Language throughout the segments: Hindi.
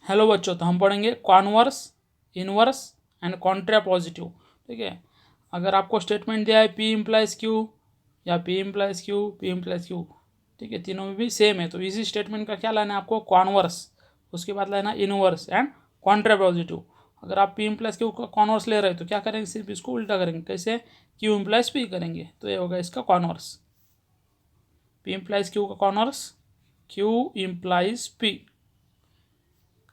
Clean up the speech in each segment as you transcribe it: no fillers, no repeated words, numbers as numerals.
हेलो बच्चों, तो हम पढ़ेंगे converse, inverse and Contra positive. ठीक है, अगर आपको स्टेटमेंट दिया है पी इम्प्लाइज क्यू या P implies Q, P implies Q, ठीक है, तीनों में भी सेम है, तो इसी स्टेटमेंट का क्या लाना है आपको, कॉन्वर्स, उसके बाद लाना इनवर्स एंड कॉन्ट्रा पॉजिटिव। अगर आप पी इम्प्लाइज क्यू का कॉन्वर्स ले रहे हो तो क्या करेंगे, सिर्फ इसको उल्टा करेंगे, कैसे, क्यू इम्प्लाइज पी करेंगे, तो ये होगा इसका कॉन्वर्स। पी इम्प्लाइज क्यू का कॉन्वर्स, क्यू इम्प्लाइज पी।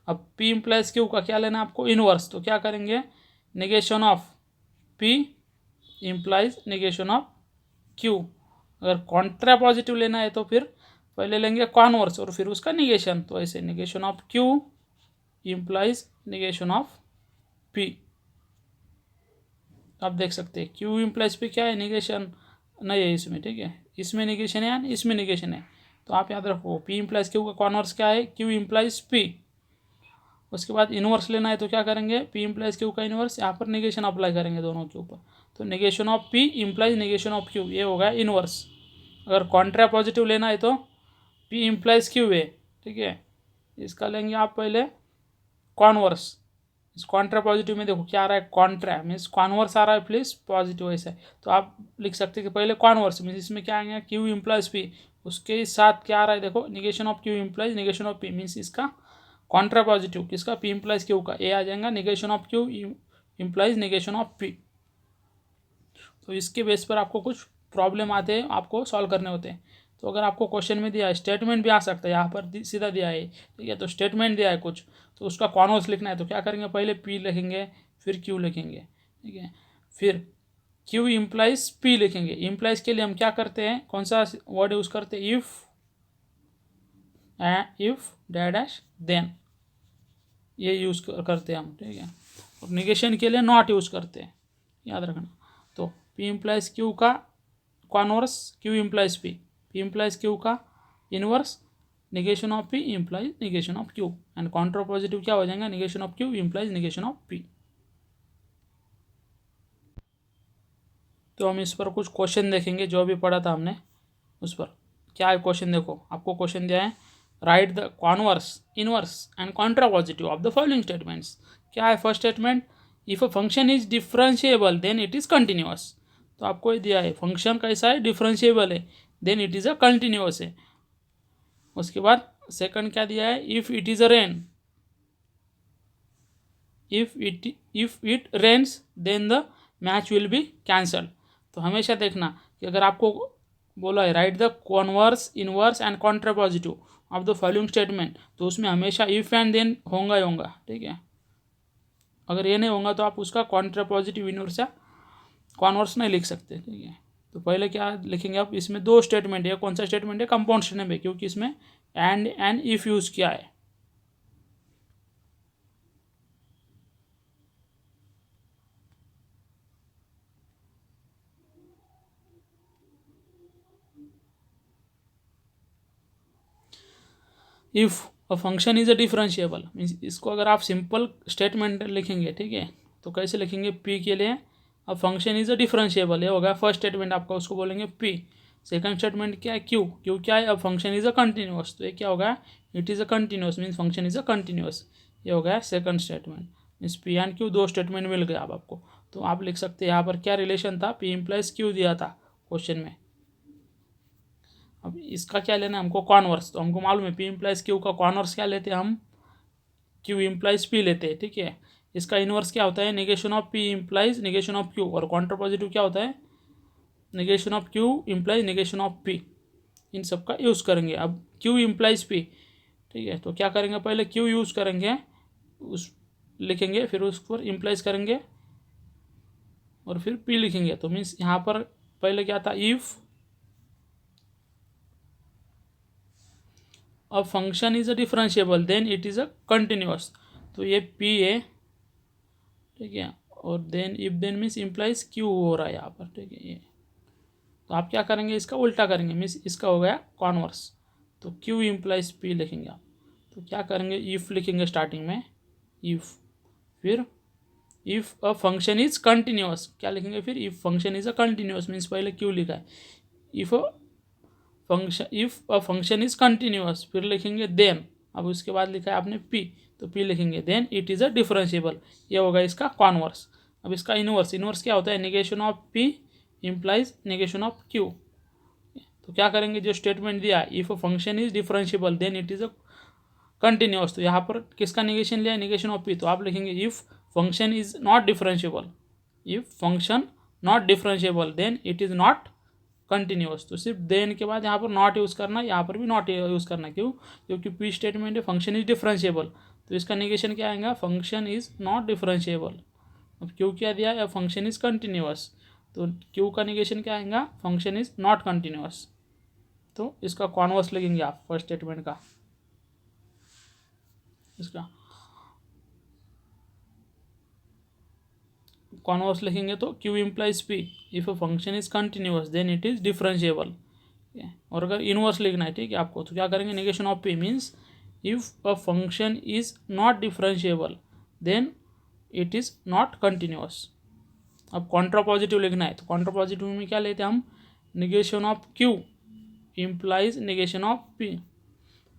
अब P इम्प्लाइज क्यू का क्या लेना है आपको, इनवर्स, तो क्या करेंगे, negation of P implies negation of Q। अगर कॉन्ट्रा पॉजिटिव लेना है तो फिर पहले लेंगे कॉन्वर्स और फिर उसका निगेशन, तो ऐसे negation of Q implies negation of P। आप देख सकते हैं Q इम्प्लाइज P क्या है, निगेशन नहीं है इसमें, ठीक है, इसमें निगेशन है, इसमें निगेशन है, तो आप याद रखो P इम्प्लाइज Q का कॉन्वर्स क्या है, Q इम्प्लाइज P। उसके बाद इनवर्स लेना है तो क्या करेंगे, पी इम्प्लाइज क्यू का इनवर्स, यहाँ पर निगेशन अप्लाई करेंगे दोनों के ऊपर, तो negation of P implies negation of Q, ये होगा इनवर्स। अगर कॉन्ट्रा पॉजिटिव लेना है तो पी इम्प्लाइज क्यू है, ठीक है, इसका लेंगे आप पहले कॉन्वर्स। इस कॉन्ट्रा पॉजिटिव में देखो क्या आ रहा है, कॉन्ट्रा मीन्स कॉन्वर्स आ रहा है प्लस पॉजिटिव ऐसा है, तो आप लिख सकते हैं कि पहले कॉन्वर्स मीन्स इसमें क्या आएंगे, क्यू इम्प्लाइज पी, उसके साथ क्या आ रहा है देखो, negation of Q implies negation of P, means इसका कॉन्ट्रा पॉजिटिव किसका, पी इम्प्लाइज क्यू का, ए आ जाएगा negation of Q implies negation of P. तो इसके बेस पर आपको कुछ प्रॉब्लम आते हैं, आपको सॉल्व करने होते हैं। तो अगर आपको क्वेश्चन में दिया है, स्टेटमेंट भी आ सकता है, यहाँ पर सीधा दिया है, ठीक है, तो स्टेटमेंट दिया है कुछ, तो उसका कॉन्वर्स लिखना है, तो क्या करेंगे, पहले पी लिखेंगे फिर क्यू लिखेंगे, ठीक है, फिर क्यू इम्प्लाइज पी लिखेंगे। इम्प्लाइज के लिए हम क्या करते हैं, कौन सा वर्ड यूज़ करते हैं, इफ डैश देन, ये यूज़ करते हैं हम, ठीक है, और निगेशन के लिए नॉट यूज़ करते हैं, याद रखना। तो पी इम्प्लाइज क्यू का converse, Q implies P, P implies Q का inverse, negation of P implies negation of Q, and Contra positive क्या हो जाएगा, negation of Q implies negation of P. तो हम इस पर कुछ क्वेश्चन देखेंगे, जो भी पढ़ा था हमने उस पर। क्या है क्वेश्चन, देखो आपको क्वेश्चन दिया है, right the converse, inverse and Contra positive of the following statements. क्या है first statement, if a function is differentiable then it is continuous. तो आपको ये दिया है फंक्शन कैसा है, डिफरेंशिएबल है, then it is a continuous है। उसके बाद सेकंड क्या दिया है, if it is a rain, if it rains then the match will be cancelled. तो हमेशा देखना कि अगर आपको बोला है right the converse, inverse and Contra positive of the following statement, तो उसमें हमेशा इफ एंड देन होगा ही होगा, ठीक है, अगर ये नहीं होगा तो आप उसका कॉन्ट्रा पॉजिटिव इनवर्स या कॉन्वर्स नहीं लिख सकते, ठीक है। तो पहले क्या लिखेंगे आप, इसमें दो स्टेटमेंट है, कौन सा स्टेटमेंट है, कंपाउंड स्टेटमेंट है, क्योंकि इसमें एंड इफ यूज़ किया है। If a function is a differentiable means, इसको अगर आप सिंपल स्टेटमेंट लिखेंगे, ठीक है, तो कैसे लिखेंगे, पी के लिए अ फंक्शन इज़ अ डिफरेंशिएबल, ये होगा फर्स्ट स्टेटमेंट आपका, उसको बोलेंगे पी। सेकंड स्टेटमेंट क्या है, क्यू, क्यू क्या है, अ फंक्शन इज़ अ कंटिन्यूअस, तो ये क्या होगा, it is a continuous means function is a continuous, ये हो गया second statement. Means P and Q दो स्टेटमेंट मिल गया अब आपको। तो आप लिख सकते हैं यहाँ पर क्या रिलेशन था, पी इम्प्लाइज क्यू दिया था क्वेश्चन में। अब इसका क्या लेना है हमको, कॉन्वर्स, तो हमको मालूम है पी इम्प्लाइज क्यू का कॉन्वर्स क्या लेते हैं हम, क्यू इम्प्लाइज पी लेते हैं, ठीक है। इसका इनवर्स क्या होता है, negation of P implies negation of Q, और कॉन्ट्रा पॉजिटिव क्या होता है, negation of Q implies negation of P. इन सब का यूज़ करेंगे। अब क्यू इम्प्लाइज पी, ठीक है, तो क्या करेंगे, पहले क्यू यूज़ करेंगे, उस लिखेंगे, फिर उस पर इम्प्लाइज करेंगे और फिर पी लिखेंगे। तो मीन्स यहाँ पर पहले क्या था, if a function is a differentiable then it is a continuous, तो ये पी है, ठीक है, और then if then means implies Q हो रहा है यहाँ पर, ठीक है, ये। तो आप क्या करेंगे, इसका उल्टा करेंगे, मीन्स इसका हो गया कॉन्वर्स, तो क्यू इम्प्लाइज पी लिखेंगे आप। तो क्या करेंगे, इफ़ लिखेंगे स्टार्टिंग में, इफ़, फिर if a function is continuous, क्या लिखेंगे फिर, if function is a continuous means पहले क्यू लिखा है, if a function is continuous, फिर लिखेंगे देन, अब उसके बाद लिखा है आपने P, तो P लिखेंगे, then it is a differentiable, ये होगा इसका कॉन्वर्स। अब इसका इनवर्स, इनवर्स क्या होता है, negation of P implies negation of Q। तो क्या करेंगे, जो स्टेटमेंट दिया, if a function is differentiable then it is a continuous, तो यहाँ पर किसका नेगेशन लिया, नेगेशन ऑफ P, तो आप लिखेंगे if function is not differentiable, if function not differentiable then it is not continuous. तो सिर्फ देन के बाद यहाँ पर नॉट यूज़ करना, यहाँ पर भी नॉट यूज़ करना, क्यों, क्योंकि P स्टेटमेंट है फंक्शन इज डिफरेंशिएबल, तो इसका नेगेशन क्या आएगा, फंक्शन इज नॉट डिफरेंशिएबल। अब क्यू क्या दिया है, फंक्शन इज कंटिन्यूअस, तो क्यू का नेगेशन क्या आएगा, फंक्शन इज नॉट कंटिन्यूअस। तो इसका कॉन्वर्स लिखेंगे आप फर्स्ट स्टेटमेंट का, इसका कॉन्वर्स लिखेंगे तो Q implies P, if a function is continuous then it is differentiable. और अगर इनवर्स लिखना है, ठीक है आपको, तो क्या करेंगे, negation of P means if a function is not differentiable then it is not continuous. अब कॉन्ट्रा पॉजिटिव लिखना है, तो कॉन्ट्रा पॉजिटिव में क्या लेते हैं हम, negation of Q implies negation of P।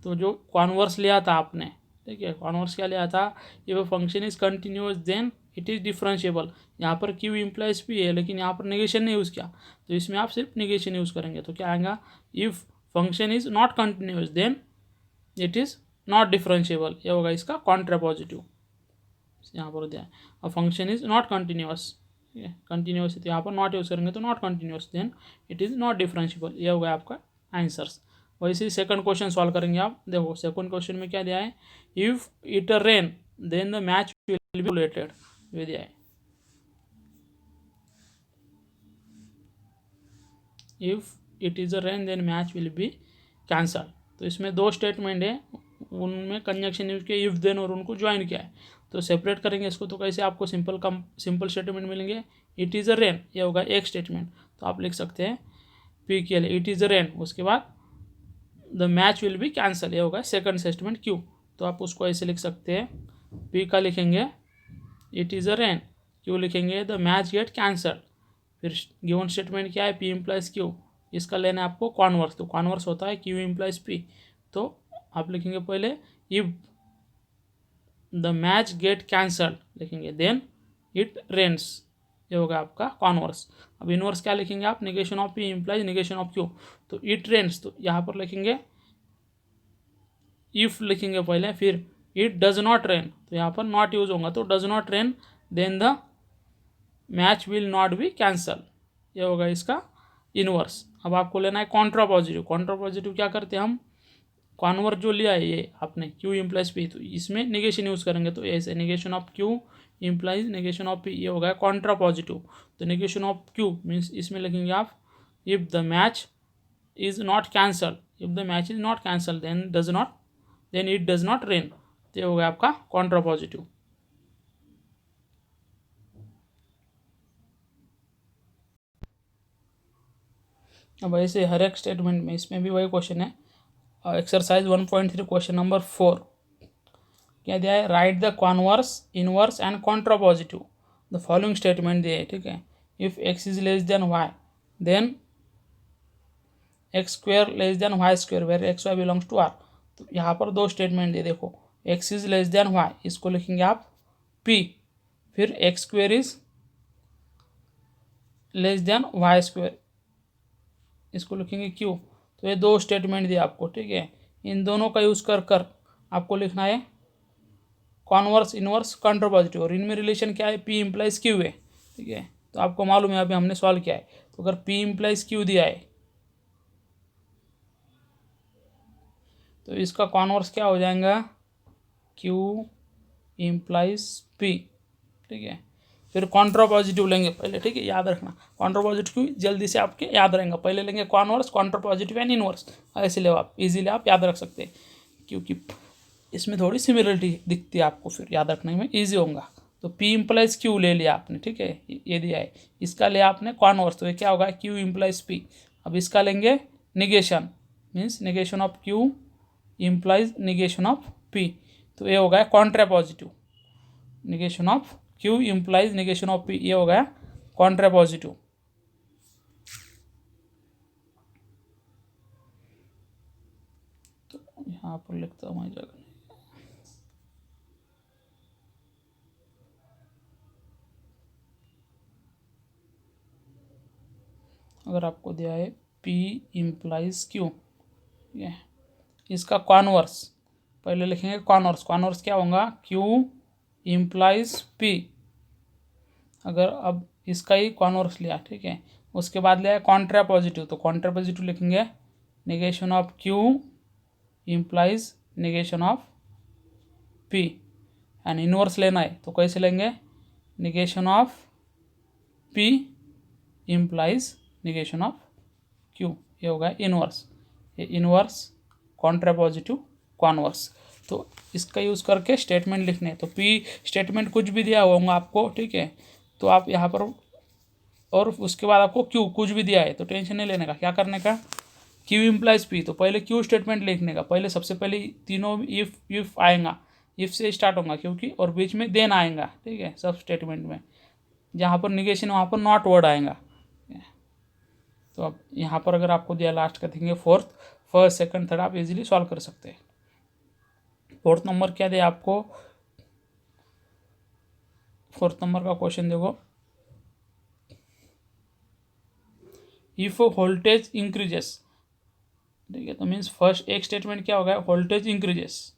तो जो कॉन्वर्स लिया था आपने, ठीक है, कॉन्वर्स क्या लिया था, if a function is continuous then it is differentiable, यहाँ पर Q इम्प्लाइज P है, लेकिन यहाँ पर नेगेशन नहीं यूज़ किया, तो इसमें आप सिर्फ नेगेशन यूज़ करेंगे, तो क्या आएगा, if function is not continuous then it is not differentiable, ये होगा इसका कॉन्ट्रा पॉजिटिव, यहाँ पर दिया है। अब फंक्शन इज नॉट कंटिन्यूअस, ठीक है, कंटिन्यूअस है तो यहाँ पर नॉट यूज़ करेंगे तो not continuous then it is not differentiable, ये होगा आपका आंसर्स। वैसे ही सेकंड क्वेश्चन सॉल्व करेंगे आप, देखो सेकंड क्वेश्चन में क्या दिया है, if it rain then the match will be related, ये दिया है, if it is a rain then match will be cancel. तो इसमें दो स्टेटमेंट है, उनमें कंजंक्शन यूज किया, इफ देन और उनको ज्वाइन किया है, तो सेपरेट करेंगे इसको, तो कैसे आपको सिंपल स्टेटमेंट मिलेंगे, इट इज़ अ रेन, ये होगा एक स्टेटमेंट, तो आप लिख सकते हैं P के लिए इट इज़ अ रेन, उसके बाद the match will be cancel, ये होगा सेकंड स्टेटमेंट Q। तो आप उसको ऐसे लिख सकते हैं, P का लिखेंगे it is a rain, Q लिखेंगे द मैच गेट कैंसल, फिर गिवन स्टेटमेंट क्या है, P इम्प्लाइज Q, इसका लेना है आपको कॉन्वर्स, तो कॉन्वर्स होता है Q इम्प्लाइज P, तो आप लिखेंगे पहले if the match get cancel लिखेंगे देन इट रेन्स, ये होगा आपका कॉन्वर्स। अब इनवर्स क्या लिखेंगे आप, negation of P implies negation of Q, तो इट रेन्स, तो यहाँ पर लिखेंगे इफ लिखेंगे पहले, फिर इट डज नॉट रेन, तो यहाँ पर नॉट यूज होगा, तो does not rain then the match will not be cancel, ये होगा इसका इनवर्स। अब आपको लेना है कॉन्ट्रा पॉजिटिव, कॉन्ट्रा पॉजिटिव क्या करते हैं हम, कॉन्वर्स जो लिया है ये आपने Q इम्प्लाइज P, तो इसमें नेगेशन यूज़ करेंगे, तो ऐसे negation of Q implies negation of P, ये होगा कॉन्ट्रा पॉजिटिव। तो नेगेशन ऑफ Q मीन्स इसमें लिखेंगे आप if the match is not cancel, if the match is not cancel then it does not rain, तो ये होगा आपका कॉन्ट्रा पॉजिटिव। अब ऐसे हर एक स्टेटमेंट में इसमें भी वही क्वेश्चन है, एक्सरसाइज 1.3 क्वेश्चन नंबर 4 क्या दिया है, right the converse inverse and Contra positive the following statement दिए है, ठीक है, if x is less than y then x square less than y square where x y belongs to R. तो यहाँ पर दो स्टेटमेंट दे, देखो x is less than y, इसको लिखेंगे आप P, फिर x square is less than y square, इसको लिखेंगे Q। तो ये दो स्टेटमेंट दिए आपको, ठीक है, इन दोनों का यूज़ कर कर आपको लिखना है कॉन्वर्स इनवर्स कॉन्ट्रा पॉजिटिव, और इनमें रिलेशन क्या है, P इम्प्लाइज Q है, ठीक है, तो आपको मालूम है अभी हमने सॉल्व किया है, तो अगर P इम्प्लाइज Q दिया है तो इसका कॉन्वर्स क्या हो जाएगा, Q इम्प्लाइज P, ठीक है, फिर कॉन्ट्रा पॉजिटिव लेंगे पहले, ठीक है, याद रखना कॉन्ट्रा पॉजिटिव जल्दी से आपके याद रहेगा, पहले लेंगे converse Contra positive and inverse, ऐसे ले आप इजीली आप याद रख सकते हैं, क्योंकि इसमें थोड़ी सिमिलरिटी दिखती है आपको, फिर याद रखने में ईजी होगा। तो P इम्प्लाइज Q ले लिया आपने, ठीक है, ये दिया है, इसका लिया आपने कॉन्वर्स, तो ये क्या होगा, Q इम्प्लाइज P। अब इसका लेंगे negation, means negation of Q implies negation of P, तो ये हो गया Contra positive, negation of Q implies negation of P, ये हो गया कॉन्ट्रा पॉजिटिव। तो यहाँ पर लिखता हूँ मैं जगह अगर आपको दिया है P इम्प्लाइज Q, ये इसका कॉन्वर्स पहले लिखेंगे। कॉन्वर्स क्या होगा, Q इम्प्लाइज P। अगर अब इसका ही कॉन्वर्स लिया, ठीक है, उसके बाद लिया है कॉन्ट्रा पॉजिटिव, तो कॉन्ट्रा पॉजिटिव लिखेंगे negation of Q implies negation of P। And inverse लेना है तो कैसे लेंगे, negation of P implies negation of Q, ये होगा इनवर्स। ये इनवर्स, कॉन्ट्रा पॉजिटिव, कॉन्वर्स। तो इसका यूज़ करके स्टेटमेंट लिखने हैं। तो P स्टेटमेंट कुछ भी दिया होगा आपको, ठीक है, तो आप यहाँ पर, और उसके बाद आपको Q कुछ भी दिया है तो टेंशन नहीं लेने का, क्या करने का, Q इम्प्लाइज P, तो पहले Q स्टेटमेंट लिखने का। पहले सबसे पहले तीनों इफ आएगा, इफ से स्टार्ट होगा क्योंकि, और बीच में देन आएगा, ठीक है, सब स्टेटमेंट में जहाँ पर निगेशन वहाँ पर नॉट वर्ड आएगा। तो अब यहाँ पर अगर आपको दिया लास्ट का देखेंगे फोर्थ, फर्स्ट सेकंड थर्ड आप इजीली सॉल्व कर सकते हैं। फोर्थ नंबर क्या दे आपको, फोर्थ नंबर का क्वेश्चन देखो, इफ वोल्टेज इंक्रीजेस, ठीक है, तो मीन्स फर्स्ट एक स्टेटमेंट क्या होगा, voltage increases,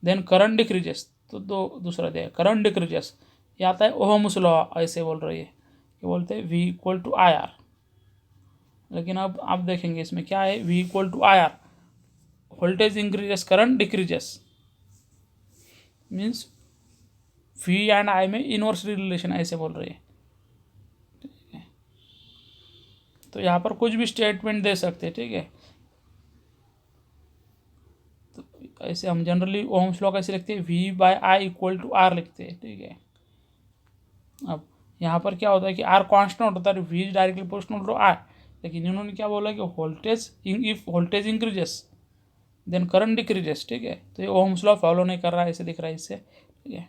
then current decreases, तो दूसरा दिया करंट डिक्रीजेस, ये आता है ओहम्स लॉ, ऐसे बोल रही है, ये बोलते हैं V इक्वल टू IR। लेकिन अब आप देखेंगे इसमें क्या है, V equal to IR, voltage increases current decreases, means V and I में इनवर्स रिलेशन, ऐसे बोल रही है। तो यहाँ पर कुछ भी स्टेटमेंट दे सकते हैं, ठीक है, तो ऐसे हम जनरली ओम्स लॉ कैसे लिखते हैं, V by I equal to R लिखते हैं, ठीक है। अब यहाँ पर क्या होता है कि R कांस्टेंट होता है, V directly proportional to R, लेकिन इन्होंने क्या बोला कि voltage, if voltage increases then current decreases, ठीक है, तो ये ओम्स लॉ फॉलो नहीं कर रहा है, ऐसे दिख रहा है इससे, ठीक है।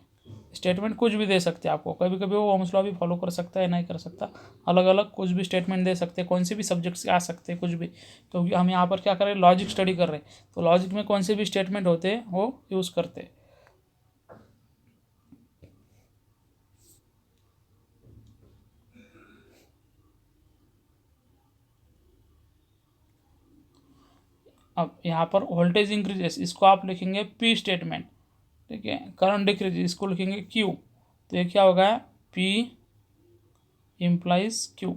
स्टेटमेंट कुछ भी दे सकते हैं आपको, कभी कभी वो ओम्स लॉ भी फॉलो कर सकता है, नहीं कर सकता, अलग अलग कुछ भी स्टेटमेंट दे सकते हैं, कौन से भी सब्जेक्ट से आ सकते हैं कुछ भी, क्योंकि हम यहाँ पर क्या कर रहे हैं, लॉजिक स्टडी कर रहे हैं, तो लॉजिक में कौन से भी स्टेटमेंट होते हैं वो यूज़ करते हैं। अब यहाँ पर वोल्टेज इंक्रीजेस, इसको आप लिखेंगे P स्टेटमेंट, ठीक है, करंट डिक्रीज इसको लिखेंगे Q, तो ये क्या होगा, P इम्प्लाइज Q।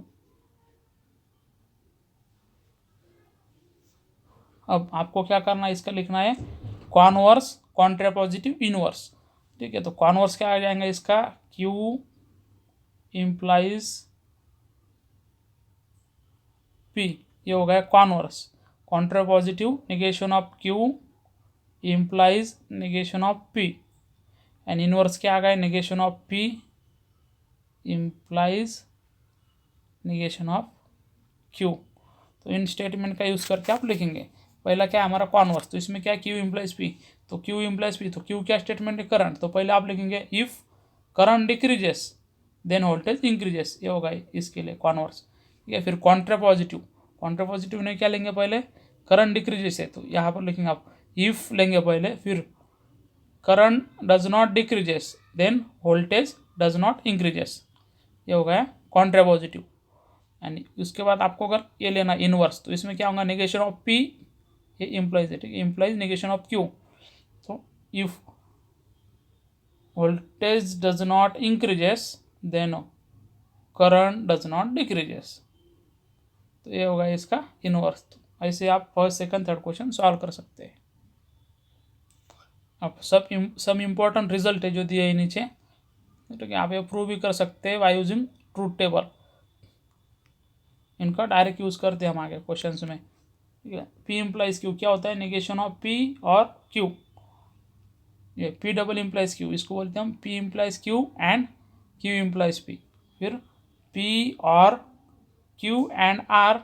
अब आपको क्या करना है, इसका लिखना है कॉन्वर्स, कॉन्ट्रा पॉजिटिव, इनवर्स, ठीक है, तो कॉन्वर्स क्या आ जाएगा इसका, Q इम्प्लाइज P, ये हो गया converse, Contra positive negation of Q implies negation of P, and inverse क्या आ गया, negation of P implies negation of Q। तो इन स्टेटमेंट का यूज़ करके आप लिखेंगे। पहला क्या है हमारा कॉन्वर्स, तो इसमें क्या, Q इम्प्लाइज P, तो Q इम्प्लाइज P, तो Q क्या स्टेटमेंट है, करंट, तो पहले आप लिखेंगे if current decreases then voltage increases, ये होगा इसके लिए कॉन्वर्स, ठीक है। फिर कॉन्ट्रा पॉजिटिव ने क्या लेंगे, पहले करंट डिक्रीजेस है, तो यहाँ पर लिखेंगे आप इफ लेंगे पहले, फिर current does not decreases then voltage does not increases, ये हो गया कॉन्ट्रा पॉजिटिव। एंड उसके बाद आपको अगर ये लेना इनवर्स, तो इसमें क्या होगा, नेगेशन ऑफ P, ये इम्प्लाइज है, ठीक है, इम्प्लाइज नेगेशन ऑफ Q, तो if voltage does not increases then current does not decreases, तो ये होगा इसका इनवर्स। तो ऐसे आप first second third question solve कर सकते हैं। अब सब इम्पोर्टेंट रिजल्ट है जो दिए है नीचे, ठीक है, आप ये प्रूव भी कर सकते हैं बाय यूजिंग ट्रूथ टेबल, इनका डायरेक्ट यूज़ करते हैं हम आगे क्वेश्चंस में, ठीक है। P इम्प्लाइज Q क्या होता है, negation of P or Q, ये P डबल इम्प्लाइज Q, इसको बोलते हैं हम P implies Q and Q implies P। फिर P or Q and R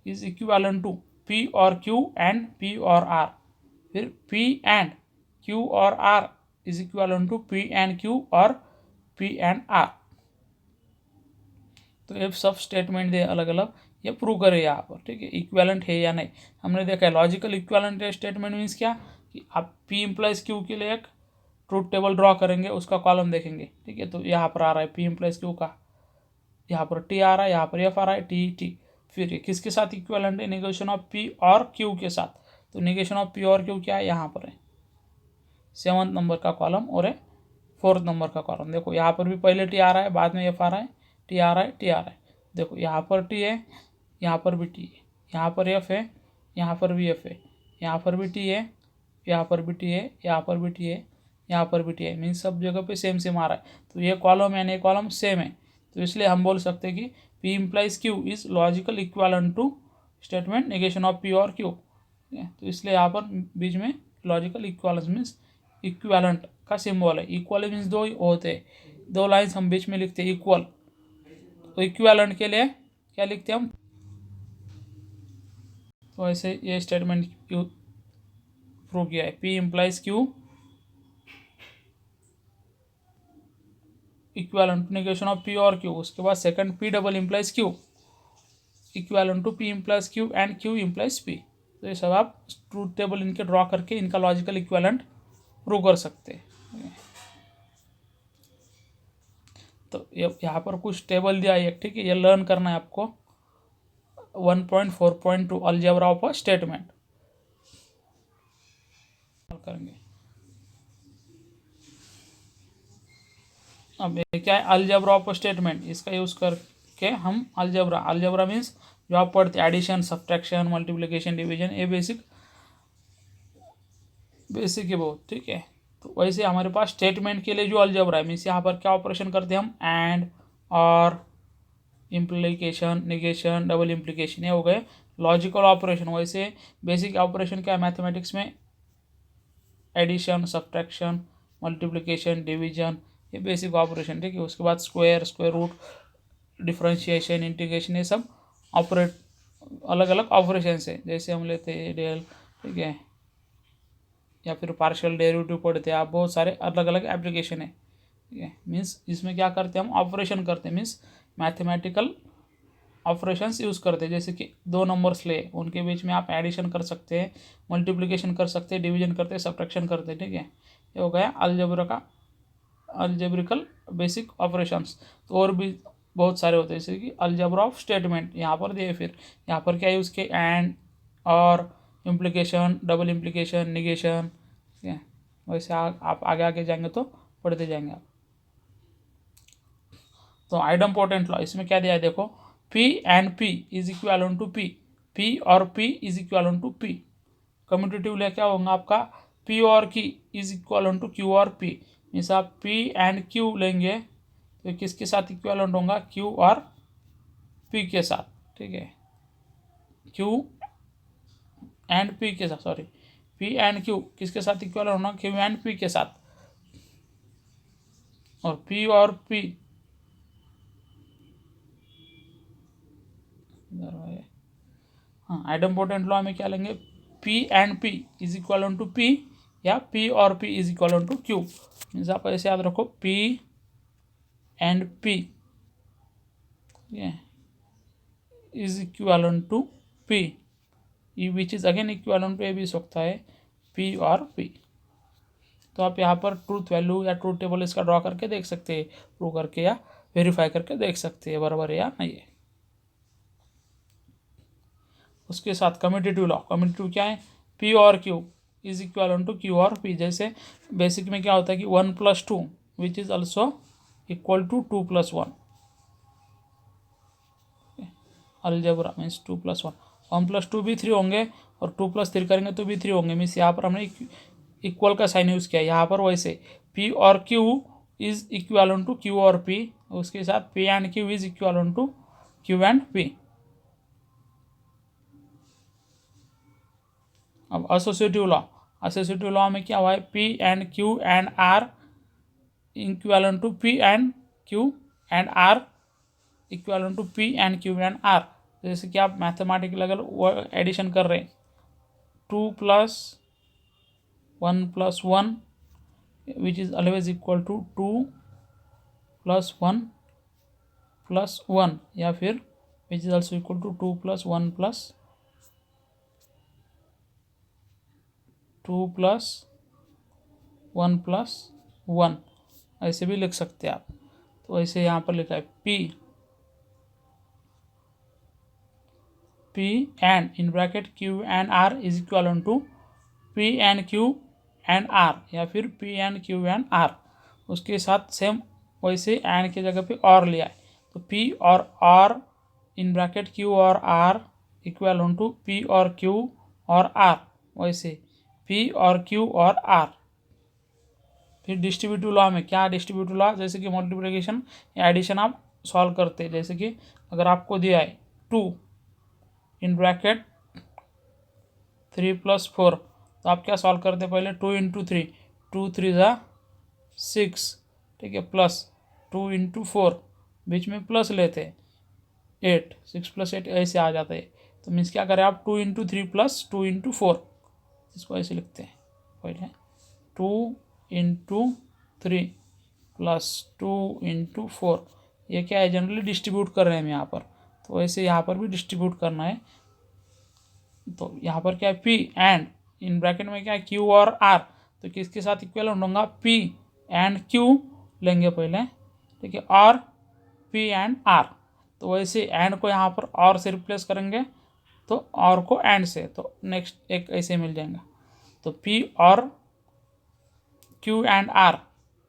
is equivalent to P or Q and P or R। फिर P and Q or R is equivalent to P and Q or P and R। तो ये सब स्टेटमेंट दे अलग अलग, ये प्रूव करे यहाँ पर, ठीक है, इक्विवेलेंट है या नहीं। हमने देखा है लॉजिकल इक्विवेलेंट स्टेटमेंट मीन्स क्या, कि आप P इम्प्लाइज Q के लिए एक ट्रूथ टेबल ड्रॉ करेंगे, उसका कॉलम देखेंगे, ठीक है, तो यहाँ पर आ रहा है P इम्प्लाइज Q का यहाँ पर टी आ रहा है, यहाँ पर एफ आ रहा है, टी टी। फिर ये किसके साथ इक्विवेलेंट है? नेगेशन ऑफ पी और क्यू के साथ। तो नेगेशन ऑफ पी और क्यू क्या है? यहाँ पर है 7th नंबर का कॉलम और है 4th नंबर का कॉलम। देखो यहाँ पर भी पहले टी आ रहा है, बाद में एफ आ रहा है, टी आ रहा है, टी आ रहा है। देखो यहाँ पर टी है, यहाँ पर भी टी है, यहाँ पर एफ है, यहाँ पर भी एफ है, यहाँ पर भी टी है, यहाँ पर भी टी है, यहाँ पर भी टी है, यहाँ पर भी टी है। मीन्स सब जगह पे सेम सेम आ रहा है। तो ये कॉलम एंड ये कॉलम सेम है, तो इसलिए हम बोल सकते हैं कि P implies Q is logical equivalent to statement negation of P और क्यू। तो इसलिए यहाँ पर बीच में लॉजिकल इक्विवेलेंस मीन्स इक्विवेलेंट का सिंबल है। इक्वल मीन्स दो होते हैं, दो लाइन्स हम बीच में लिखते हैं इक्वल। तो इक्विवेलेंट के लिए क्या लिखते हैं हम? तो ऐसे ये स्टेटमेंट प्रूव किया है, P implies Q equivalent to negation of P और क्यू। उसके बाद second P double implies Q equivalent to P implies Q and Q implies P. तो ये सब आप ट्रूथ टेबल इनके ड्रॉ करके इनका लॉजिकल इक्विवेलेंट प्रूव कर सकते हैं। तो यहाँ पर कुछ टेबल दिया है, ठीक है, ये लर्न करना है आपको। 1.4.2 अलजेब्रा ऑफ अ स्टेटमेंट करेंगे। अब ये क्या है? Algebra of a statement. इसका यूज करके हम अलजेब्रा मीन्स जो आप पढ़ते एडिशन, सब्ट्रैक्शन, मल्टीप्लिकेशन, डिवीजन, ये बेसिक है बहुत, ठीक है। तो वैसे हमारे पास स्टेटमेंट के लिए जो अलजेब्रा है मीन्स यहाँ पर क्या ऑपरेशन करते हैं हम? एंड, और, इम्प्लीकेशन, निगेशन, डबल इम्प्लीकेशन, ये हो गए लॉजिकल ऑपरेशन। वैसे बेसिक ऑपरेशन क्या है मैथमेटिक्स में? एडिशन, सब्ट्रैक्शन, मल्टीप्लिकेशन, डिवीजन, ये बेसिक ऑपरेशन, ठीक है। उसके बाद square, square root, differentiation, integration, ये सब ऑपरेट अलग अलग ऑपरेशन है। जैसे हम लेते हैं डेल, ठीक है, या फिर पार्शियल डेरिवेटिव पढ़ते हैं आप, बहुत सारे अलग अलग एप्लीकेशन है, ठीक है। मीन्स इसमें क्या करते हैं हम? ऑपरेशन करते हैं, मीन्स मैथमेटिकल ऑपरेशंस यूज़ करते हैं। जैसे कि दो नंबर्स ले, उनके बीच में आप एडिशन कर सकते हैं, मल्टीप्लिकेशन कर सकते हैं, डिवीजन करते हैं, सब्ट्रैक्शन करते हैं, ठीक है। ये हो गया अलजेब्रा का अलजेब्रिकल बेसिक ऑपरेशंस। तो और भी बहुत सारे होते हैं, जैसे कि अलजेब्रा ऑफ स्टेटमेंट यहाँ पर दिए। फिर यहाँ पर क्या यूज़ किए? एंड, और, इम्प्लीकेशन, डबल इम्प्लीकेशन, निगेशन, ठीक है। वैसे आप आगे आगे जाएंगे तो पढ़ते जाएंगे आप। तो आइडम्पोर्टेंट लॉ इसमें क्या दिया है देखो, P and P is equal to P, P or P is equal to P। Commutative law क्या होगा आपका? P or Q is equal to Q or P। Means आप P एंड Q लेंगे तो किसके साथ इक्वलेंट होगा? Q और P के साथ, ठीक है। Q एंड P के साथ, सॉरी, P एंड Q किसके साथ इक्वलेंट होना? Q एंड P के साथ। और P और P हाँ, आइडम्पोर्टेंट लॉ में क्या लेंगे? P and P is equal to P, या P or P is equal to Q। Means आप ऐसे याद रखो, P and P is equal to P, which is again equal to, ये भी सकता है P और P। तो आप यहाँ पर ट्रूथ वैल्यू या ट्रूथ टेबल इसका ड्रॉ करके देख सकते हैं, प्रूव करके या वेरीफाई करके देख सकते हैं बराबर है या नहीं है। उसके साथ कम्यूटेटिव लॉ, कम्यूटेटिव क्या है? P or Q is equal to Q or P। जैसे बेसिक में क्या होता है कि 1 + 2 which is also equal to 2 + 1। Algebra means 2 + 1, 1 + 2 भी 3 होंगे, और 2 + 3 करेंगे तो भी 3 होंगे। मीन्स यहाँ पर हमने इक्वल का साइन यूज़ किया। यहाँ पर वैसे P or Q is equal to Q or P, उसके साथ P and Q is equal to Q and P। अब एसोसिएटिव लॉ में क्या हुआ है? P and Q and R equal to P and Q and R equal to P and Q and R। जैसे कि आप मैथमेटिकल अगर एडिशन कर रहे हैं, 2 + 1 + 1 which is always equal to 2 + 1 + 1, या फिर which is also equal to 2 + 1 + 2 + 1 + 1, ऐसे भी लिख सकते हैं आप। तो ऐसे यहाँ पर लिखा है P P and in bracket Q and R is equivalent to P and Q and R या फिर P and Q and R, उसके साथ सेम वैसे एंड की जगह पे और लिया है तो P or R in bracket Q or R equal to P or Q or R, वैसे P or Q or R। फिर डिस्ट्रीब्यूटिव लॉ में क्या, डिस्ट्रीब्यूटिव लॉ जैसे कि मल्टीप्लिकेशन या एडिशन आप सॉल्व करते हैं, जैसे कि अगर आपको दिया है 2 इन ब्रैकेट 3+4 तो आप क्या सॉल्व करते हैं, पहले 2 × 3, 2 3 ज़ा 6, ठीक है, प्लस 2 × 4 बीच में प्लस लेते हैं 8, 6 + 8 ऐसे आ जाता है। तो मीन्स क्या करें आप 2 × 3 + 2 × 4, इसको ऐसे लिखते हैं पहले 2 × 3 + 2 × 4, ये क्या है जनरली डिस्ट्रीब्यूट कर रहे हैं हम यहाँ पर, तो वैसे यहाँ पर भी डिस्ट्रीब्यूट करना है। तो यहाँ पर क्या है P एंड इन ब्रैकेट में क्या है Q और R, तो किसके साथ इक्वल होगा P एंड Q लेंगे पहले, ठीक है, और P एंड R, तो वैसे एंड को यहाँ पर और से रिप्लेस करेंगे तो और को एंड से, तो नेक्स्ट एक ऐसे मिल जाएगा, तो P or Q and R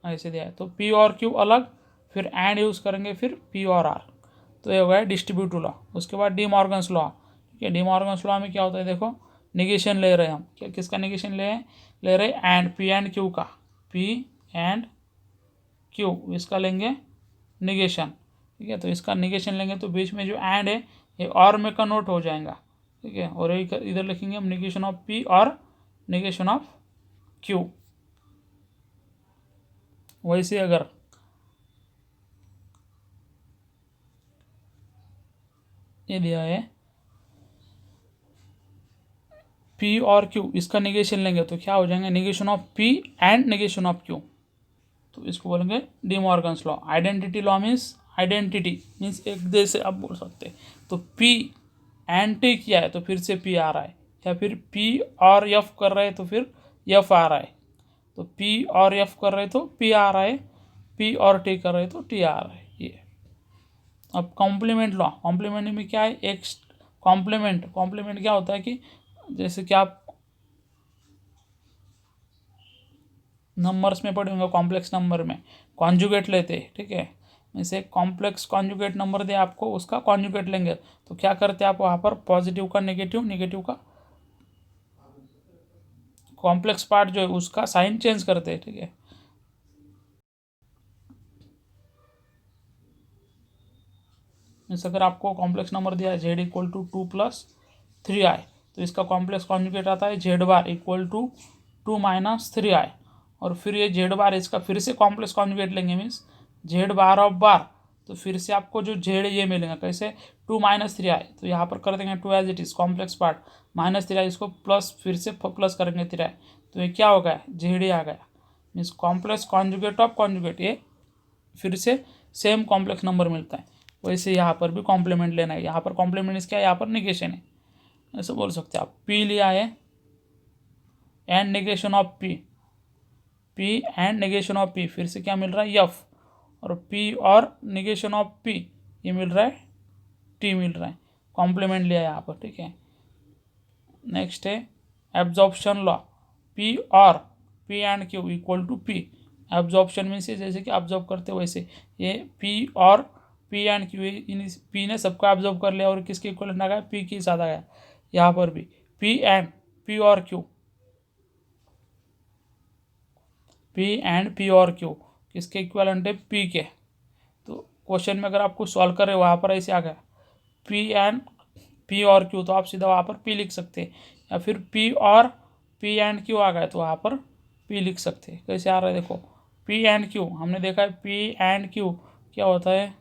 ऐसे दिया है, तो P और Q अलग, फिर एंड यूज़ करेंगे, फिर P और R, तो ये हो गया डिस्ट्रीब्यूटिव लॉ। उसके बाद डी मॉर्गन्स लॉ, ठीक है, डी मॉर्गन्स लॉ में क्या होता है, देखो निगेशन ले रहे हैं हम, क्या किसका निगेशन ले रहे एंड P एंड Q का, P एंड Q इसका लेंगे निगेशन, ठीक है, तो इसका निगेशन लेंगे तो बीच में जो एंड है ये और में कन्वर्ट हो जाएगा, ठीक है, और इधर लिखेंगे हम निगेशन ऑफ P और निगेशन ऑफ Q। वैसे अगर ये दिया है P और Q, इसका निगेशन लेंगे तो क्या हो जाएंगे, negation of P and negation of Q, तो इसको बोलेंगे D Morgan's law. Identity law means identity means एक जैसे आप बोल सकते हैं, तो P एंड T किया है तो फिर से P आ रहा है, या फिर P और F कर रहे हैं तो फिर F आ रहा है, तो P और F कर रहे तो P आ रहा है, P और T कर रहे तो T आ रहा है। ये अब कॉम्प्लीमेंट लॉ, कॉम्प्लीमेंट में क्या है, एक कॉम्प्लीमेंट क्या होता है कि जैसे कि आप नंबर्स में पढ़े होंगे, कॉम्प्लेक्स नंबर में कॉन्जुगेट लेते हैं, ठीक है, जैसे कॉम्प्लेक्स कॉन्जुगेट नंबर दे आपको, उसका कॉन्जुगेट लेंगे तो क्या करते हैं आप वहाँ पर पॉजिटिव का नेगेटिव, नेगेटिव का कॉम्प्लेक्स पार्ट जो है उसका साइन चेंज करते हैं, ठीक है। जैसे अगर आपको कॉम्प्लेक्स नंबर दिया है Z = 2 + 3i, तो इसका कॉम्प्लेक्स कॉन्जुगेट आता है Z बार = 2 - 3i, और फिर ये Z बार इसका फिर से कॉम्प्लेक्स कॉन्जुगेट लेंगे मीन्स Z बार ऑफ बार, तो फिर से आपको जो Z ये मिलेगा कैसे 2 - 3i, तो यहाँ पर कर देंगे 2 as it is complex part -3i, इसको प्लस फिर से प्लस करेंगे 3i, तो ये क्या हो गया Z आ गया, means complex conjugate of conjugate, ये फिर से सेम कॉम्प्लेक्स नंबर मिलता है। वैसे यहाँ पर भी कॉम्प्लीमेंट लेना है, यहाँ पर कॉम्प्लीमेंट क्या है, यहाँ पर निगेशन है, ऐसे बोल सकते हैं आप। P लिया है and negation of P and negation of P, फिर से क्या मिल रहा है F, और P और निगेशन ऑफ P ये मिल रहा है T मिल रहा है, कॉम्प्लीमेंट लिया है यहाँ पर, ठीक है। नेक्स्ट है absorption law, P or P and Q = P, absorption means जैसे कि ऑब्जॉर्व करते वैसे, ये P or P and Q, in P ने सबको ऑब्जॉर्व कर लिया और किसके इक्वलेंट आ गया, P के साथ आ गया, यहाँ पर भी P और Q किसके इक्वलेंट है, P के, तो क्वेश्चन में अगर आपको सॉल्व करें वहाँ पर ऐसे आ गया P और Q, तो आप सीधा वहाँ पर P लिख सकते हैं, या फिर P एंड Q आ गए तो वहाँ पर P लिख सकते हैं। कैसे आ रहा है देखो, P एंड Q हमने देखा है, P एंड Q क्या होता है,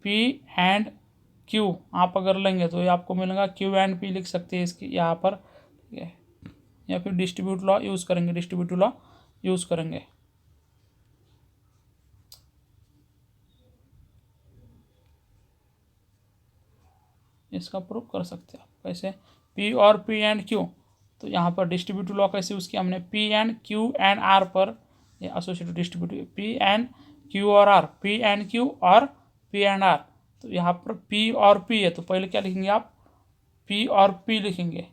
P एंड Q आप अगर लेंगे तो ये आपको मिलेगा Q एंड P लिख सकते हैं इसकी यहाँ पर, ठीक है, या फिर डिस्ट्रीब्यूटिव लॉ यूज़ करेंगे, इसका प्रूफ कर सकते हैं आप कैसे, P or P and Q, तो यहाँ पर डिस्ट्रीब्यूटिव लॉ कैसे यूज़ किया हमने, P and Q and R पर ये associated distributive P and Q or R, P and Q or P and R, तो यहाँ पर P और P है, तो पहले क्या लिखेंगे आप, P और P लिखेंगे,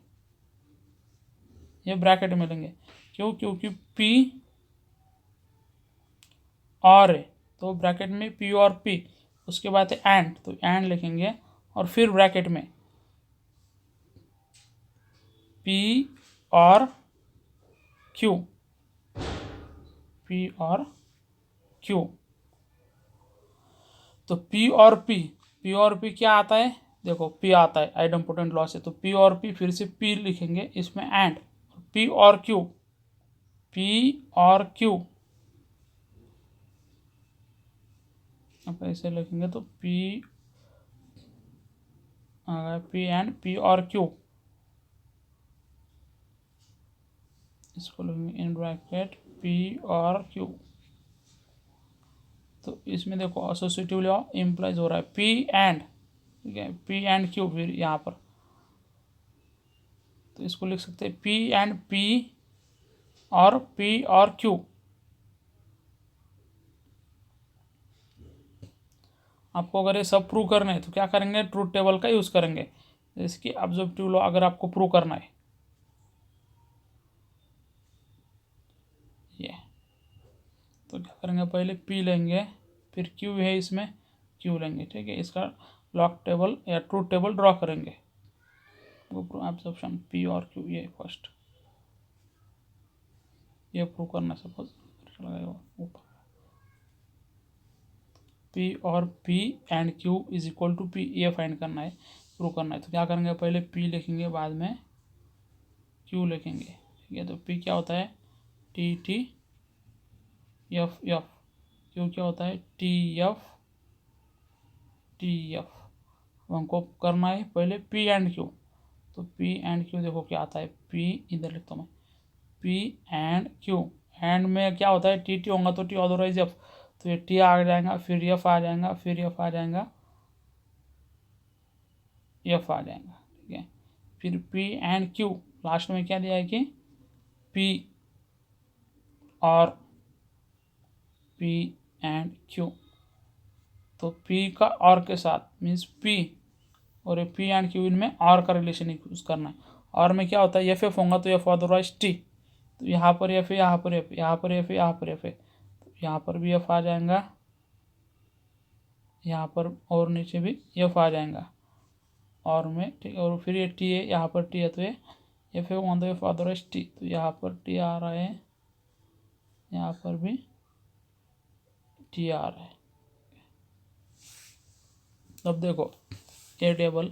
ये ब्रैकेट में लेंगे। क्यों? क्योंकि P और है, तो ब्रैकेट में P और P, उसके बाद है एंड, तो एंड लिखेंगे और फिर ब्रैकेट में P or Q, P or Q। तो P और P क्या आता है, देखो P आता है, आइडम्पोटेंट लॉस है, तो P और P फिर से P लिखेंगे इसमें and, P or Q, P or Q, अब ऐसे लिखेंगे तो P आ गया, P and P or Q, इसको लिखेंगे in bracket P or Q। तो इसमें देखो एसोसिएटिव लॉ इम्प्लाइज हो रहा है P एंड, ठीक है, P एंड Q, फिर यहाँ पर तो इसको लिख सकते हैं P and P or P or Q। आपको अगर ये सब प्रूव करना है तो क्या करेंगे, ट्रूथ टेबल का यूज़ करेंगे, जैसे कि ऑब्जेक्टिव लॉ अगर आपको प्रूव करना है ये, तो क्या करेंगे, पहले P लेंगे, फिर Q है इसमें Q लेंगे, ठीक है, इसका लॉग टेबल या ट्रूथ टेबल ड्रॉ करेंगे। ऑप्शन P और Q, ये फर्स्ट ये प्रूव करना, सपोज ऊपर P or P and Q is equal to P, ये फाइंड करना है, प्रूव करना है। तो क्या करेंगे, पहले P लिखेंगे, बाद में Q लिखेंगे, ठीक है। तो P क्या होता है, T T F F, Q क्या होता है, T F T F। हमको करना है पहले P एंड Q, तो P एंड Q देखो क्या आता है, P इधर लिखता हूँ मैं, P एंड Q, एंड में क्या होता है, T T होगा तो T अदरवाइज F, तो ये T आ जाएगा, फिर F आ जाएगा, फिर F आ जाएगा, F आ जाएगा, ठीक है। फिर P एंड Q, लास्ट में क्या दिया है कि P or P and Q, तो P का और के साथ मीन्स P और ये P एंड Q, इनमें और का रिलेशन यूज़ करना है। और में क्या होता है, F F होगा तो F अदरवाइज T, तो यहाँ पर F है, यहाँ पर F, यहाँ पर F है, यहाँ पर F है, तो यहाँ पर भी F आ जाएगा, यहाँ पर और नीचे भी F आ जाएगा और में, ठीक है। और फिर ये T है, यहाँ पर T है, तो ये F है वन तो F अदरवाइज T, तो यहाँ पर T आ रहा है, यहाँ पर भी T आ रहा है। अब देखो ये table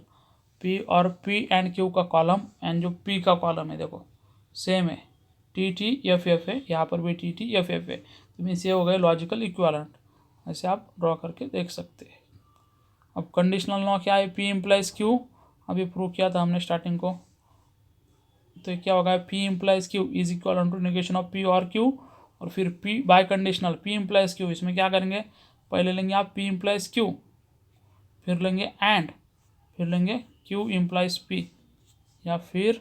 P or P and Q का कॉलम एंड जो P का कॉलम है देखो सेम है, T T F F है, यहाँ पर भी T T F F है, तो मीन्स ये हो गए लॉजिकल इक्विवेलेंट, ऐसे आप ड्रॉ करके देख सकते हैं। अब कंडीशनल लॉ क्या है, P इम्प्लाइज Q, अभी प्रूव किया था हमने स्टार्टिंग को, तो क्या होगा, P implies Q is equal to negation of P or Q, और फिर P biconditional P implies Q, इसमें क्या करेंगे, पहले लेंगे आप P इम्प्लाइज Q, फिर लेंगे एंड, फिर लेंगे Q इम्प्लाइज P, या फिर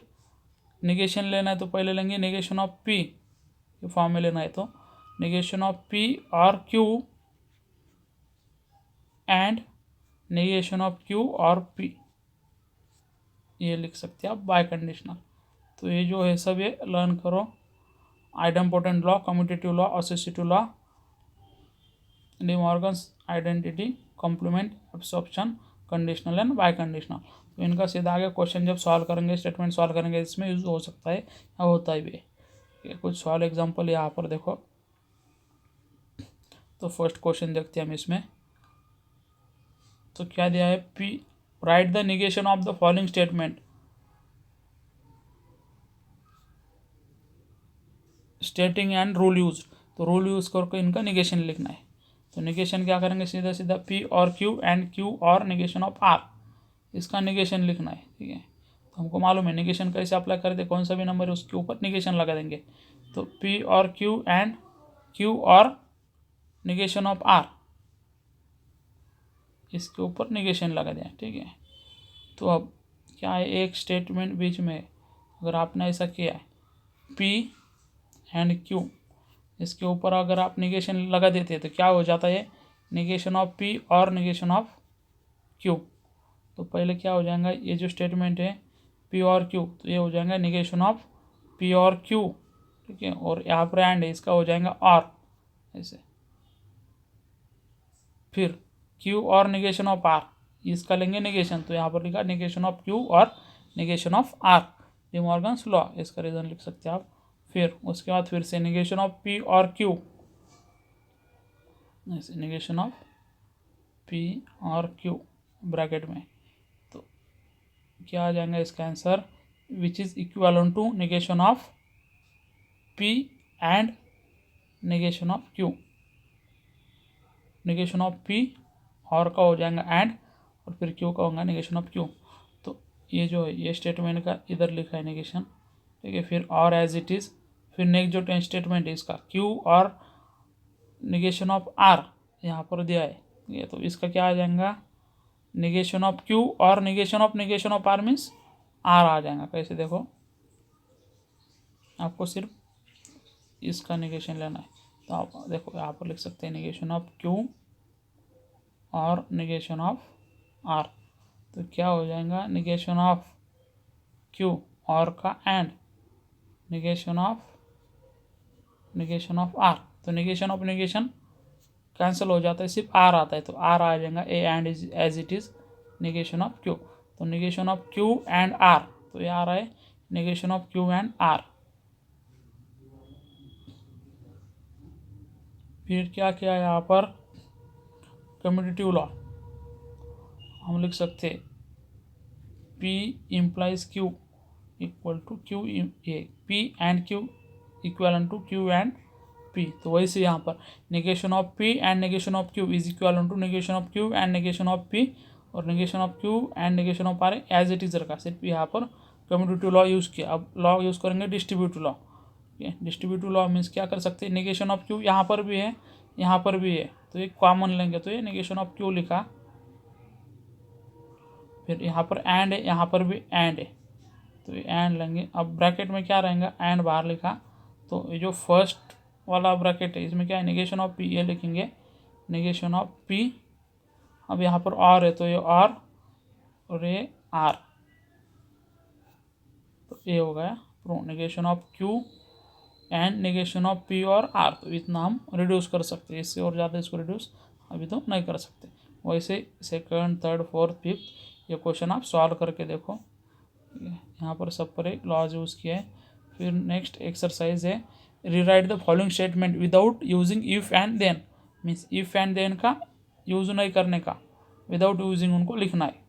नेगेशन लेना है तो पहले लेंगे नेगेशन ऑफ P, ये फॉर्म में लेना है तो negation of P or Q and negation of Q or P, ये लिख सकते हैं आप बाय कंडीशनल। तो ये जो है सब ये लर्न करो, idempotent law, commutative law, associative law, De Morgan's identity, complement, absorption, conditional and biconditional. तो इनका सीधा आगे क्वेश्चन जब सॉल्व करेंगे, स्टेटमेंट सॉल्व करेंगे, इसमें यूज हो सकता है या होता है भी। कुछ सॉल्व एग्जांपल यहाँ पर देखो, तो फर्स्ट क्वेश्चन देखते हैं हम इसमें, तो क्या दिया है, P right the negation of the following statement, स्टेटिंग and rule use, तो रूल यूज करके इनका निगेशन लिखना है। तो निगेशन क्या करेंगे, सीधा सीधा P or Q and Q और निगेशन ऑफ R, इसका निगेशन लिखना है, ठीक है। तो हमको मालूम है निगेशन कैसे अप्लाई करते, कौन सा भी नंबर है उसके ऊपर निगेशन लगा देंगे। तो P or Q and Q और निगेशन ऑफ R, इसके ऊपर निगेशन लगा दें, ठीक है। तो अब क्या है, एक स्टेटमेंट बीच में अगर आपने ऐसा किया है P एंड Q, इसके ऊपर अगर आप निगेशन लगा देते हैं तो क्या हो जाता है, निगेशन ऑफ P और निगेशन ऑफ क्यू। तो पहले क्या हो जाएगा, ये जो स्टेटमेंट है पी और क्यू, तो ये हो जाएगा निगेशन ऑफ पी और क्यू, ठीक है। और यहाँ पर एंड है, इसका हो जाएगा आर ऐसे। फिर क्यू और निगेशन ऑफ आर, इसका लेंगे निगेशन, तो यहाँ पर लिखा निगेशन ऑफ क्यू और negation of R, De Morgan's law, इसका रीजन लिख सकते हैं आप। फिर उसके बाद फिर से निगेशन ऑफ पी और क्यू, ऐसे निगेशन ऑफ पी और क्यू ब्रैकेट में, तो क्या आ जाएगा इसका answer, which is equal to negation of P and negation of Q. Negation of P or का हो जाएगा एंड, और फिर क्यू का होगा निगेशन ऑफ क्यू। तो ये जो है ये स्टेटमेंट का इधर लिखा है निगेशन, ठीक है। फिर और एज इट इज़, फिर नेक्स्ट जो टेंस स्टेटमेंट है इसका क्यू और निगेशन ऑफ आर यहाँ पर दिया है, ये तो इसका क्या आ जाएगा, निगेशन ऑफ क्यू और negation of R means R आ जाएगा। कैसे देखो, आपको सिर्फ इसका निगेशन लेना है, तो आप देखो यहाँ पर लिख सकते हैं निगेशन ऑफ क्यू और निगेशन ऑफ आर, तो क्या हो जाएगा निगेशन ऑफ क्यू और का एंड निगेशन ऑफ आर, तो निगेशन ऑफ निगेशन कैंसिल हो जाता है, सिर्फ आर आता है, तो आर आ जाएगा a and is as it is negation of Q. तो negation of Q and R, तो ये आ रहा है negation of Q and R. फिर क्या किया यहाँ पर, कम्यूटेटिव लॉ हम लिख सकते P implies Q equal to Q A, P and Q equal to Q and P। तो वैसे यहाँ पर negation of P and negation of Q is equal to negation of Q and negation of P, और negation of Q and negation of R as it is रखा, सिर्फ यहाँ पर कम्यूटेटिव लॉ यूज़ किया। अब लॉ यूज़ करेंगे distributive law. Distributive law means क्या कर सकते हैं, निगेशन ऑफ Q यहाँ पर भी है, यहाँ पर भी है, तो ये कॉमन लेंगे, तो ये निगेशन ऑफ Q लिखा। फिर यहाँ पर एंड है, यहाँ पर भी एंड है, तो ये एंड लेंगे। अब ब्रैकेट में क्या रहेगा, एंड बाहर लिखा, तो ये जो फर्स्ट वाला ब्रैकेट है इसमें क्या है, निगेशन ऑफ पी, ये लिखेंगे निगेशन ऑफ पी। अब यहाँ पर आर है, तो ये आर और ये आर, तो ये हो गया prove negation of Q and negation of P और आर। तो इतना हम रिड्यूस कर सकते हैं, इससे और ज़्यादा इसको रिड्यूस अभी तो नहीं कर सकते। वैसे सेकंड, थर्ड, फोर्थ, फिफ्थ ये क्वेश्चन आप सॉल्व करके देखो, यहाँ पर सब पर एक लॉज यूज़ किया है। फिर नेक्स्ट एक्सरसाइज है, rewrite the following statement without using if and then, means if and then का यूज़ नहीं करने का, विदाउट यूजिंग उनको लिखना है।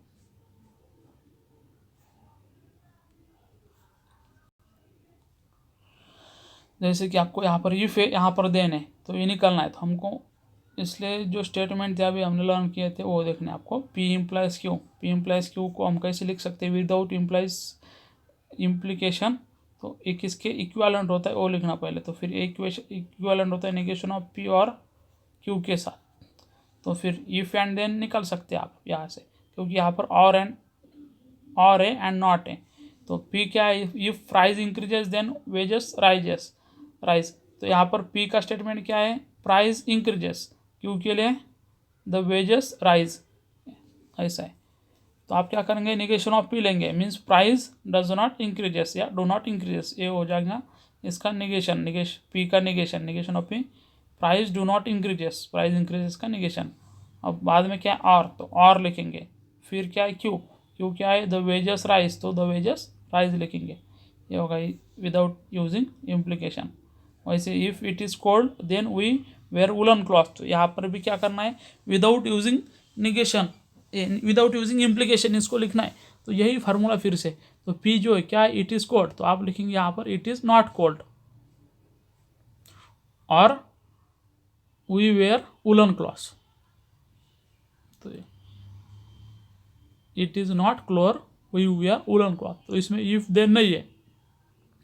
जैसे कि आपको यहाँ पर इफ़ है, यहाँ पर देन है, तो ये निकलना है, तो हमको इसलिए जो स्टेटमेंट थे अभी हमने लर्न किए थे वो देखने आपको। P implies Q, P implies Q को हम कैसे लिख सकते हैं, विदाउट इम्प्लाइज इम्प्लीकेशन, तो एक इसके इक्विवेलेंट होता है वो लिखना पहले, तो फिर इक्विवेलेंट होता है निगेशन ऑफ पी और क्यू के साथ। तो फिर इफ़ एंड देन निकल सकते हैं आप यहाँ से, क्योंकि यहाँ पर और है एंड नॉट है। तो पी क्या है, if price increases then wages rise, तो यहाँ पर पी का स्टेटमेंट क्या है, प्राइस इंक्रीजेस, क्यू के लिए द वेजेस राइज, ऐसा है। तो आप क्या करेंगे, निगेशन ऑफ पी लेंगे, means price does not increases या डो नॉट इंक्रीजेस, ये हो जाएगा इसका निगेशन, पी का negation of P, price do not increases, price increases का निगेशन। अब बाद में क्या है, और, तो और लिखेंगे। फिर क्या है, क्यू क्या है, द वेजेस राइज, तो द वेजेस राइज लिखेंगे, ये होगा विदाउट यूजिंग इम्प्लीकेशन। वैसे if it is cold then we wear woollen cloth, तो यहाँ पर भी क्या करना है, without using negation, without using implication इसको लिखना है। तो यही फार्मूला फिर से, तो पी जो है क्या है, इट इज़ कोल्ड, तो आप लिखेंगे यहाँ पर इट इज़ नॉट कोल्ड, और वी वेयर वुलन क्लॉथ, तो it is not cold, we wear woollen cloth, तो इसमें इफ देन नहीं है,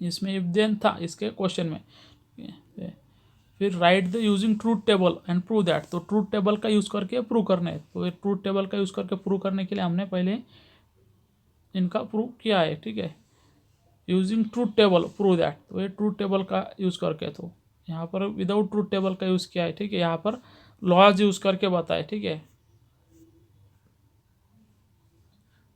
इसमें इफ देन था इसके क्वेश्चन में। फिर right the using truth table and prove that, तो ट्रूथ टेबल का यूज़ करके प्रूव करना है। तो ये ट्रूथ टेबल का यूज़ करके प्रूव करने के लिए हमने पहले इनका प्रूव किया है, ठीक है। Using truth table prove that, तो ये ट्रूथ टेबल का यूज़ करके, तो यहाँ पर विदाउट ट्रूथ टेबल का यूज़ किया है, ठीक है। यहाँ पर लॉज यूज़ करके बताए, ठीक है।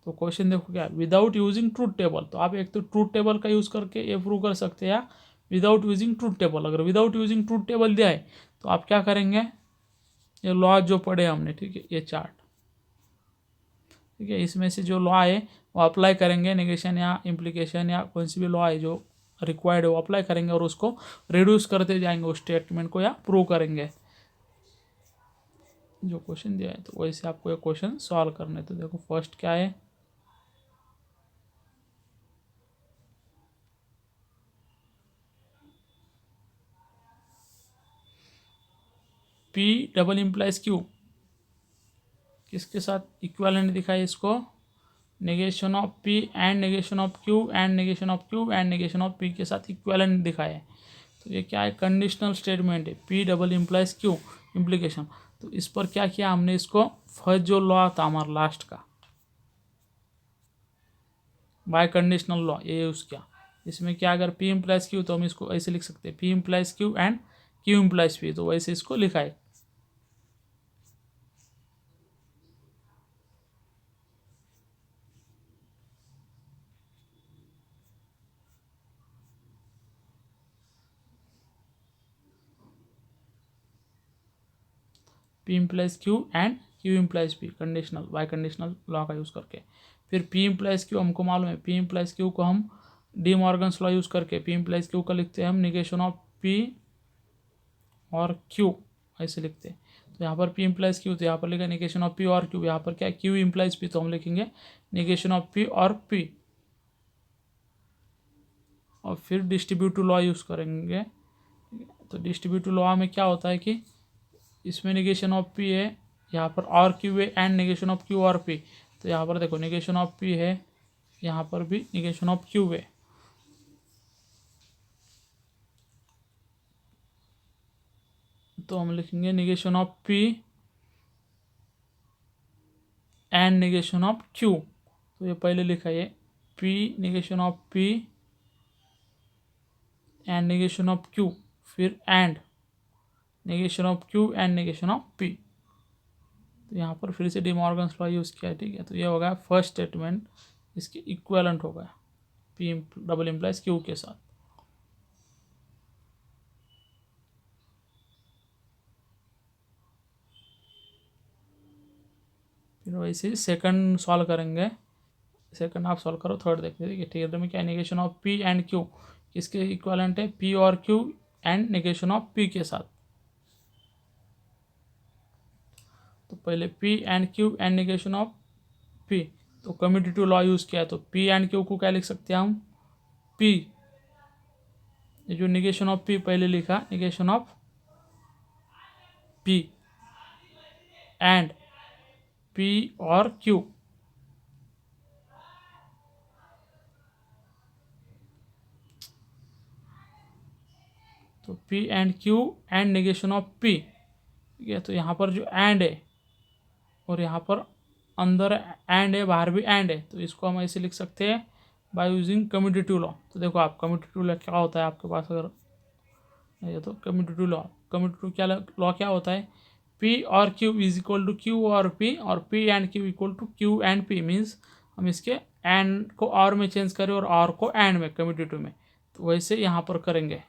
तो क्वेश्चन देखो क्या, विदाउट यूजिंग ट्रूथ टेबल। तो आप एक तो ट्रूथ टेबल का यूज़ करके ये प्रूव कर सकते हैं, या विदाउट यूजिंग ट्रूथ टेबल। अगर विदाउट यूजिंग ट्रूथ टेबल दिया है तो आप क्या करेंगे, ये लॉ जो पढ़े हमने, ठीक है, ये चार्ट, ठीक है, इसमें से जो लॉ है वो अप्लाई करेंगे, नेगेशन या इम्प्लीकेशन या कौन सी भी लॉ है जो रिक्वायर्ड है वो अप्लाई करेंगे, और उसको रिड्यूस करते जाएंगे उस स्टेटमेंट को, या प्रूव करेंगे जो क्वेश्चन दिया है। तो वैसे आपको ये क्वेश्चन सॉल्व करना है। तो देखो फर्स्ट क्या है, पी डबल इम्प्लाइज क्यू किसके साथ इक्विवेलेंट दिखाई इसको, negation of P and negation of Q and negation of Q and negation of P के साथ इक्विवेलेंट दिखाया है। तो ये क्या है, कंडीशनल स्टेटमेंट है, P double implies Q implication. तो इस पर क्या किया हमने, इसको फर्स्ट जो लॉ था हमारा लास्ट का, बाय कंडीशनल लॉ, ये यूज़ किया। इसमें क्या, अगर पी इम्प्लाइज क्यू तो हम इसको ऐसे लिख सकते हैं, P implies Q and Q implies P, तो वैसे इसको लिखा है। P implies Q and Q implies P, conditional bye conditional law का यूज़ करके। फिर पी इम्प्लाइज क्यू हमको मालूम है, पी इम्प्लाइज क्यू को हम डी मॉर्गन्स लॉ यूज़ करके पी इम्प्लाइज क्यू का लिखते हैं हम निगेशन ऑफ पी और क्यू, ऐसे लिखते हैं। तो यहाँ पर पी इम्प्लाइज क्यू, तो यहाँ पर लिखा निगेशन ऑफ पी और क्यू, यहाँ पर क्या क्यू इम्प्लाइज पी, तो हम लिखेंगे निगेशन ऑफ पी और पी, और फिर डिस्ट्रीब्यूटिव लॉ यूज़ करेंगे। तो डिस्ट्रीब्यूटिव लॉ में क्या होता है कि इसमें निगेशन ऑफ पी है, यहाँ पर और क्यू है एंड निगेशन ऑफ क्यू और पी। तो यहाँ पर देखो निगेशन ऑफ पी है, यहाँ पर भी निगेशन ऑफ क्यू है। तो हम लिखेंगे negation of P and negation of Q. तो ये पहले लिखा है P negation of P and negation of Q, फिर and negation of Q and negation of P. तो यहाँ पर फिर से डी मॉर्गन्स लॉ यूज़ किया है, ठीक है। तो ये हो गया फर्स्ट स्टेटमेंट, इसके इक्विवेलेंट हो गया पी डबल इम्प्लाइज क्यू के साथ। फिर वैसे ही सेकंड सॉल्व करेंगे, सेकंड आप सॉल्व करो, थर्ड देखते हैं, ठीक है। थर्ड में क्या, negation of P and Q किसके इक्विवेलेंट है, पी और Q and negation of P के साथ। तो पहले P and Q and negation of P, तो कम्यूटेटिव लॉ यूज़ किया है। तो पी एंड क्यू को क्या लिख सकते हैं हम, पी, ये जो निगेशन ऑफ पी पहले लिखा, negation of P and P और क्यू, तो P and Q and negation of P, ठीक है। तो यहाँ पर जो एंड है और यहाँ पर अंदर एंड है, बाहर भी एंड है, तो इसको हम ऐसे लिख सकते हैं बाय यूजिंग कम्यूटेटिव लॉ। तो देखो आप कम्यूटेटिव लॉ क्या होता है आपके पास, अगर ये तो कम्यूटेटिव लॉ क्या होता है, पी और Q is equal to Q और P and Q equal to Q and P, means हम इसके एंड को और में चेंज करें और और को एंड में कम्यूटेटिव में, तो वैसे यहाँ पर करेंगे।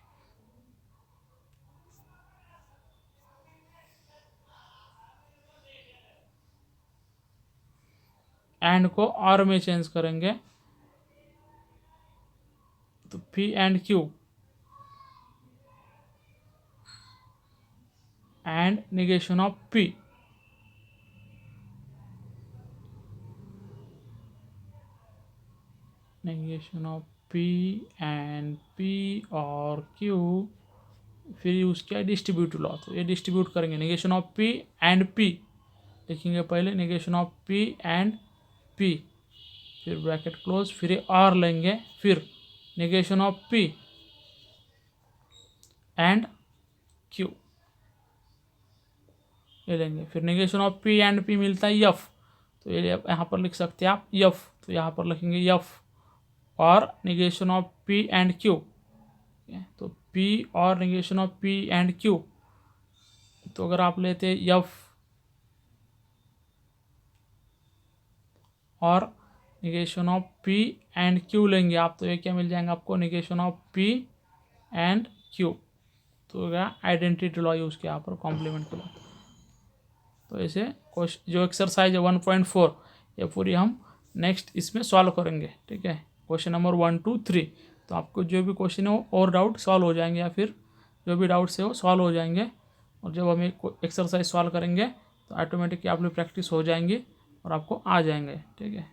एंड को और में चेंज करेंगे, तो P and Q and negation of P, negation of P and P और क्यू, फिर यूज़ किया डिस्ट्रीब्यूटिव लॉ। तो ये डिस्ट्रीब्यूट करेंगे, negation of P and P लिखेंगे पहले, negation of P and P, फिर ब्रैकेट क्लोज, फिर और लेंगे, फिर negation of P and Q ये लेंगे, फिर negation of P and P मिलता है यफ, तो ये यहाँ पर लिख सकते हैं आप यफ, तो यहाँ पर लिखेंगे यफ और negation of P and Q, तो पी और negation of P and Q. तो अगर आप लेते हैं यफ और negation of P and Q लेंगे आप, तो ये क्या मिल जाएगा आपको, negation of P and Q. तो क्या आइडेंटिटी लॉ यूज़ किया यहाँ पर कॉम्प्लीमेंट के बाद। तो ऐसे जो एक्सरसाइज है 1.4 ये पूरी हम नेक्स्ट इसमें सॉल्व करेंगे, ठीक है। Question number 1 2 3। तो आपको जो भी क्वेश्चन है वो और डाउट सॉल्व हो जाएंगे, या फिर जो भी डाउट्स है वो सॉल्व हो जाएंगे। और जब हम एक्सरसाइज सॉल्व करेंगे तो ऑटोमेटिकली आप लोग प्रैक्टिस हो जाएंगी और आपको आ जाएंगे, ठीक है।